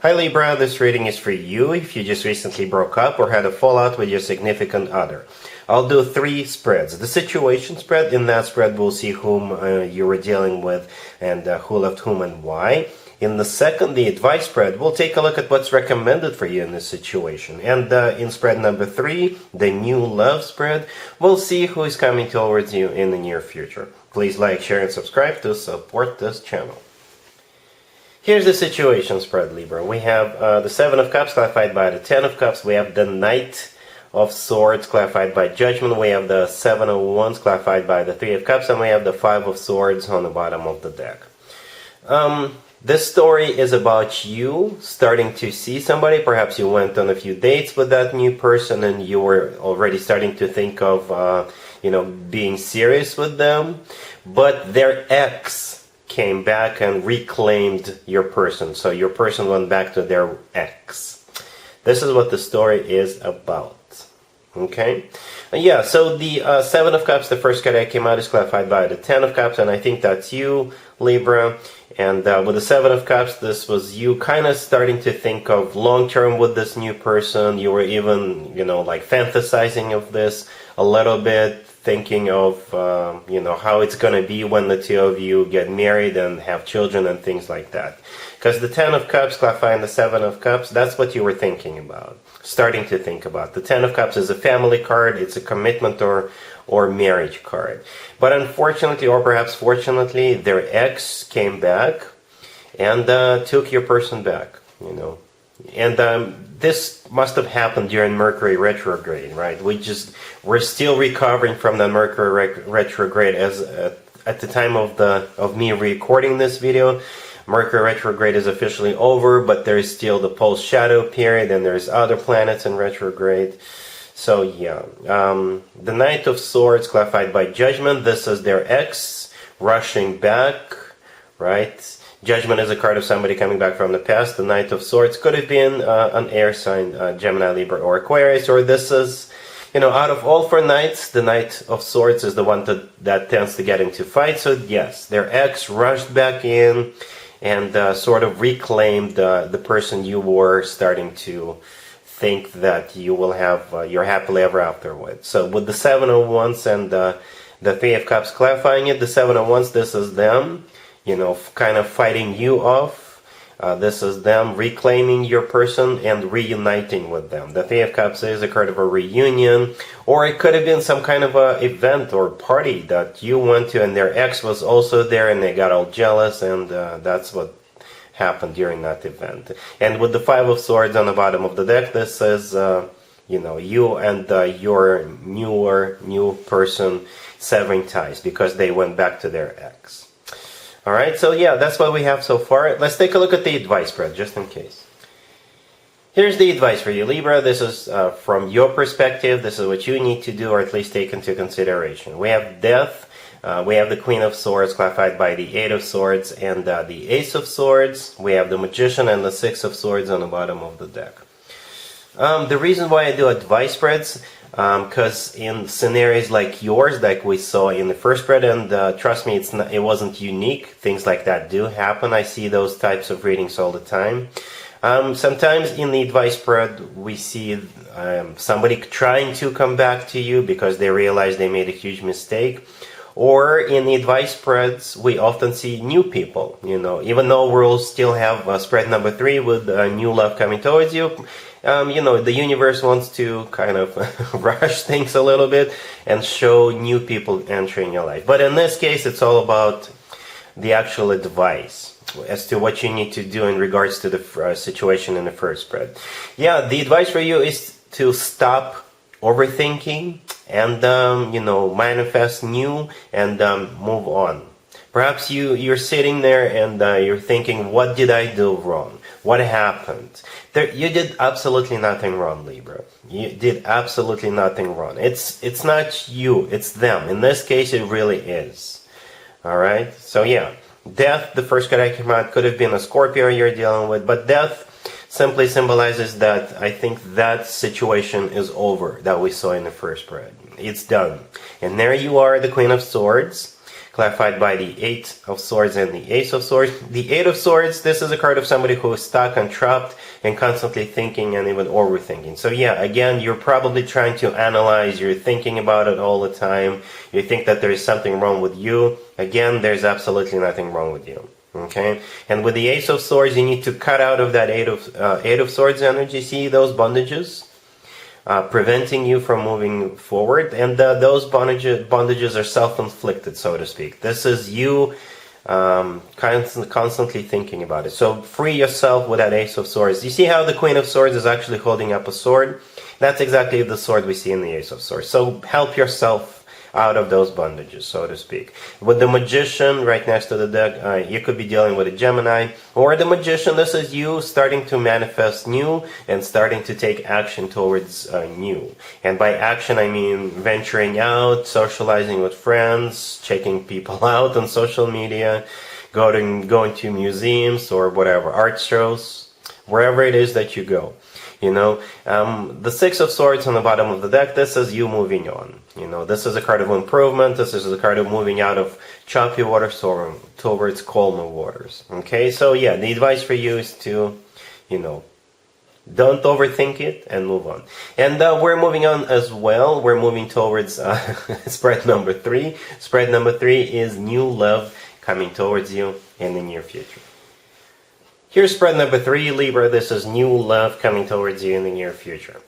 Hi Libra, this reading is for you if you just recently broke up or had a fallout with your significant other. I'll do 3 spreads. The situation spread, in that spread we'll see whom you were dealing with and who left whom and why. In the second, the advice spread, we'll take a look at what's recommended for you in this situation. And in spread number 3, the new love spread, we'll see who is coming towards you in the near future. Please like, share, and subscribe to support this channel. Here's the situation spread, Libra. We have the 7 of Cups clarified by the 10 of Cups. We have the Knight of Swords clarified by Judgment. We have the 7 of Wands clarified by the 3 of Cups. And we have the 5 of Swords on the bottom of the deck. This story is about you starting to see somebody. Perhaps you went on a few dates with that new person and you were already starting to think of, being serious with them. But their ex came back and reclaimed your person. So your person went back to their ex. This is what the story is about. Okay? Yeah, so the 7 of Cups, the first card that came out, is clarified by the 10 of Cups, and I think that's you, Libra. And with the 7 of Cups, this was you kind of starting to think of long-term with this new person. You were even, like fantasizing of this a little bit, thinking of, how it's going to be when the two of you get married and have children and things like that. Because the 10 of Cups clarifying the 7 of Cups, that's what you were thinking about, starting to think about. The 10 of Cups is a family card, it's a commitment or marriage card. But unfortunately, or perhaps fortunately, their ex came back and took your person back, And this must have happened during Mercury retrograde, right? We're still recovering from the Mercury retrograde as at the time of me recording this video. Mercury retrograde is officially over, but there is still the post-shadow period, and there's other planets in retrograde. So yeah, the Knight of Swords clarified by Judgment. This is their ex rushing back, right? Judgment is a card of somebody coming back from the past. The Knight of Swords could have been an air sign, Gemini, Libra, or Aquarius, or this is, out of all 4 knights, the Knight of Swords is the one that tends to get into fights. So yes, their ex rushed back in and sort of reclaimed the person you were starting to think that you will have your happily ever after with. So with the 7 of Wands and the 3 of Cups clarifying it, the 7 of Wands, this is them, kind of fighting you off. This is them reclaiming your person and reuniting with them. The 3 of Cups is a card of a reunion, or it could have been some kind of a event or party that you went to and their ex was also there and they got all jealous, and that's what happened during that event. And with the 5 of Swords on the bottom of the deck, this is, you and your new person severing ties because they went back to their ex. Alright, so yeah, that's what we have so far. Let's take a look at the advice spread, just in case. Here's the advice for you, Libra. This is from your perspective. This is what you need to do, or at least take into consideration. We have Death. We have the Queen of Swords clarified by the 8 of Swords and the Ace of Swords. We have the Magician and the 6 of Swords on the bottom of the deck. The reason why I do advice spreads, because in scenarios like yours, like we saw in the first spread, and trust me, it wasn't unique. Things like that do happen. I see those types of readings all the time. Sometimes in the advice spread, we see somebody trying to come back to you because they realize they made a huge mistake. Or in the advice spreads, we often see new people, even though we'll still have spread number 3 with new love coming towards you. The universe wants to kind of rush things a little bit and show new people entering your life. But in this case, it's all about the actual advice as to what you need to do in regards to the situation in the first spread. Yeah, the advice for you is to stop overthinking and, manifest new and move on. Perhaps you're sitting there and you're thinking, what did I do wrong? What happened? You did absolutely nothing wrong, Libra. You did absolutely nothing wrong. It's not you, it's them. In this case, it really is. Alright? So yeah, Death, the first card I came out, could have been a Scorpio you're dealing with, but Death simply symbolizes that I think that situation is over that we saw in the first spread. It's done. And there you are, the Queen of Swords, clarified by the Eight of Swords and the Ace of Swords. The Eight of Swords, this is a card of somebody who is stuck and trapped and constantly thinking and even overthinking. So yeah, again, you're probably trying to analyze, you're thinking about it all the time, you think that there is something wrong with you. Again, there's absolutely nothing wrong with you. Okay, and with the Ace of Swords, you need to cut out of that Eight of Swords energy. See those bondages? Preventing you from moving forward, and those bondages are self-inflicted, so to speak. This is you constantly thinking about it. So free yourself with that Ace of Swords. You see how the Queen of Swords is actually holding up a sword? That's exactly the sword we see in the Ace of Swords. So help yourself out of those bondages, so to speak. With the Magician right next to the deck, you could be dealing with a Gemini, or the Magician, this is you starting to manifest new and starting to take action towards new. And by action, I mean venturing out, socializing with friends, checking people out on social media, going to museums or whatever, art shows, wherever it is that you go. You know, the Six of Swords on the bottom of the deck, this is you moving on. You know, this is a card of improvement. This is a card of moving out of choppy waters towards calmer waters. Okay, so yeah, the advice for you is to, you know, don't overthink it and move on. And we're moving on as well. We're moving towards spread number 3. Spread number 3 is new love coming towards you in the near future. Here's spread number 3, Libra. This is new love coming towards you in the near future.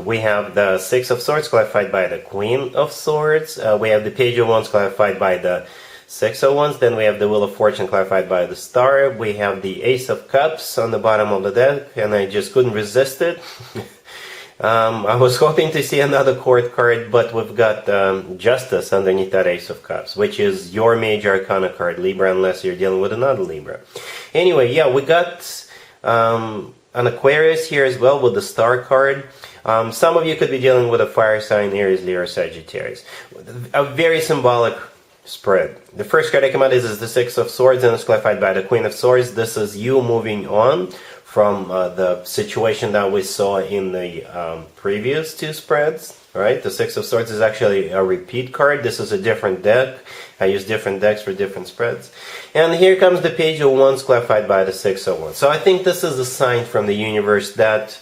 We have the Six of Swords clarified by the Queen of Swords. We have the Page of Wands clarified by the Six of Wands. Then we have the Wheel of Fortune clarified by the Star. We have the Ace of Cups on the bottom of the deck, and I just couldn't resist it. I was hoping to see another court card, but we've got Justice underneath that Ace of Cups, which is your major arcana card, Libra, unless you're dealing with another Libra. Anyway, yeah, we got an Aquarius here as well with the Star card. Some of you could be dealing with a fire sign, Aries, Leo, Sagittarius. A very symbolic spread. The first card I come out is the Six of Swords, and it's clarified by the Queen of Swords. This is you moving on from the situation that we saw in the previous two spreads, right? The Six of Swords is actually a repeat card. This is a different deck. I use different decks for different spreads. And here comes the Page of Wands clarified by the Six of Wands. So I think this is a sign from the universe that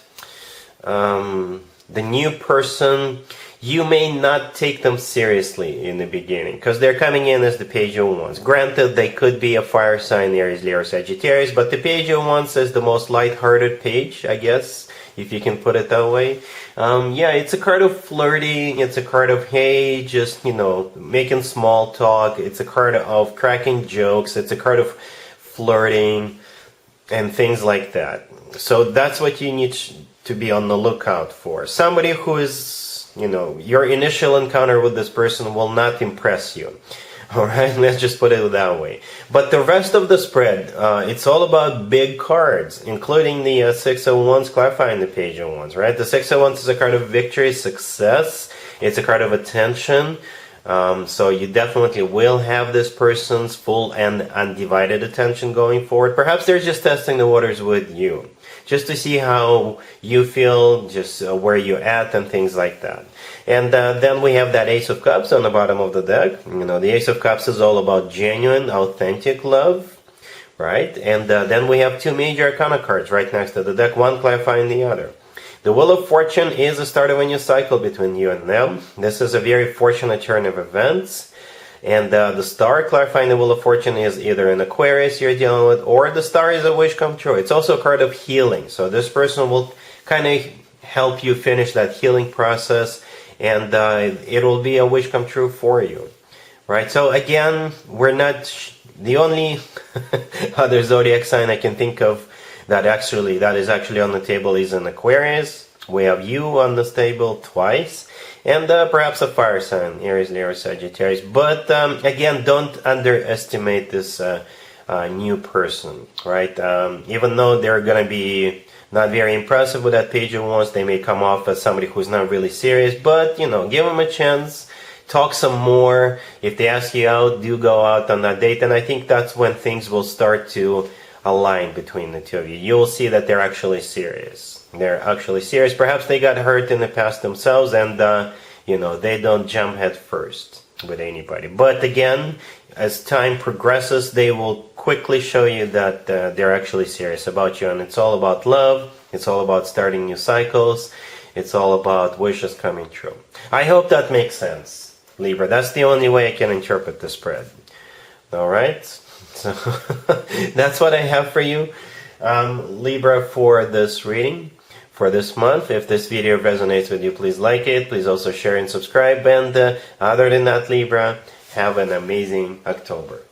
the new person, you may not take them seriously in the beginning because they're coming in as the Page of Wands. Granted, they could be a fire sign, Aries, Leo, Sagittarius, but the Page of Wands is the most light-hearted page, I guess, if you can put it that way. Yeah, it's a card of flirting. It's a card of, hey, just, you know, making small talk. It's a card of cracking jokes. It's a card of flirting and things like that. So that's what you need to be on the lookout for. Somebody who is, you know, your initial encounter with this person will not impress you. Alright, let's just put it that way. But the rest of the spread, it's all about big cards, including the Six of Wands clarifying the Page of Wands, right? The Six of Wands is a card of victory, success. It's a card of attention. So you definitely will have this person's full and undivided attention going forward. Perhaps they're just testing the waters with you, just to see how you feel, just where you're at and things like that. And then we have that Ace of Cups on the bottom of the deck. You know, the Ace of Cups is all about genuine, authentic love, right? And then we have two major arcana cards right next to the deck, one clarifying the other. The Wheel of Fortune is the start of a new cycle between you and them. This is a very fortunate turn of events. And the Star clarifying the Wheel of Fortune is either an Aquarius you're dealing with, or the Star is a wish come true. It's also a card of healing. So this person will kind of help you finish that healing process, and it will be a wish come true for you, right? So again, we're not the only other zodiac sign I can think of that is actually on the table is an Aquarius. We have you on this table twice, and perhaps a fire sign, Aries, Leo, Sagittarius. But again, don't underestimate this new person, right? Even though they're going to be not very impressive with that Page of Wands, they may come off as somebody who's not really serious, but, you know, give them a chance, talk some more. If they ask you out, do go out on that date, and I think that's when things will start to align between the two of you. You'll see that they're actually serious. They're actually serious. Perhaps they got hurt in the past themselves, and, you know, they don't jump head first. with anybody. But again, as time progresses, they will quickly show you that they're actually serious about you, and it's all about love. It's all about starting new cycles. It's all about wishes coming true. I hope that makes sense, Libra. That's the only way I can interpret the spread. All right, so that's what I have for you, Libra, for this reading for this month. If this video resonates with you, please like it. Please also share and subscribe. And other than that, Libra, have an amazing October.